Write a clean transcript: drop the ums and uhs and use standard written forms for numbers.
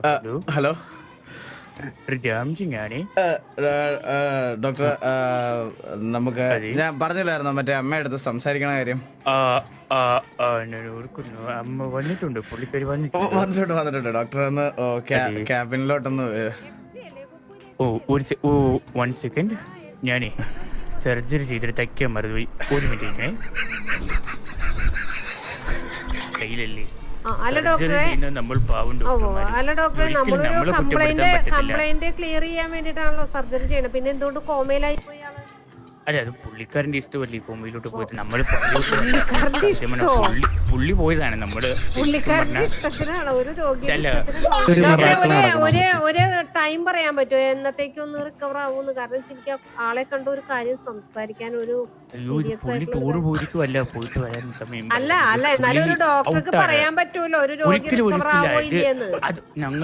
Hello ഞാനേ doctor നമുക്ക് ഞാൻ പറഞ്ഞില്ലായിരുന്നോ മറ്റേ അമ്മയടുത്ത് സംസാരിക്കണ കാര്യം? അമ്മ വന്നിട്ടുണ്ട്, പുള്ളിക്കാരി വന്നിട്ടുണ്ട് ഡോക്ടർ. ഒന്ന് ക്യാബിനിലോട്ടൊന്ന്. വൺ സെക്കൻഡ്, ഞാനേ സർജറി ചെയ്തിട്ട് തയ്ക്കാൻ മറന്നുപോയി. ഒരു മിനിറ്റ്. കയ്യിലല്ലേ അല്ല ഡോക്ടറെ, അല്ല ഡോക്ടറെ, നമ്മളൊരു കംപ്ലൈന്റ് ക്ലിയർ ചെയ്യാൻ വേണ്ടിട്ടാണല്ലോ സർജറി ചെയ്യണത്. പിന്നെ എന്തുകൊണ്ട് കോമയിലായി പോയാള്? അല്ല, അത് പുള്ളിക്കാരന്റെ ഇഷ്ടമല്ലേ കോമയിലോട്ട് പോയിട്ട്. നമ്മള് പുള്ളി പോയതാണ്. നമ്മള് ഒരു ടൈം പറയാൻ പറ്റുമോ എന്നത്തേക്ക് ഒന്ന് റിക്കവർ ആവുമെന്ന്? കാരണം എനിക്ക് ആളെ കണ്ട ഒരു കാര്യം സംസാരിക്കാൻ ഒരു ടൂറ് പോയിരിക്കുമല്ല, പോയിട്ട് വരാൻ സമയം. അല്ല എന്നാലും ഒരു ഡോക്ടർക്ക് പറയാൻ പറ്റുമല്ലോ ഒരു രോഗി റിക്കവർ ആവോ ഇല്ലെന്ന്. ഞങ്ങൾ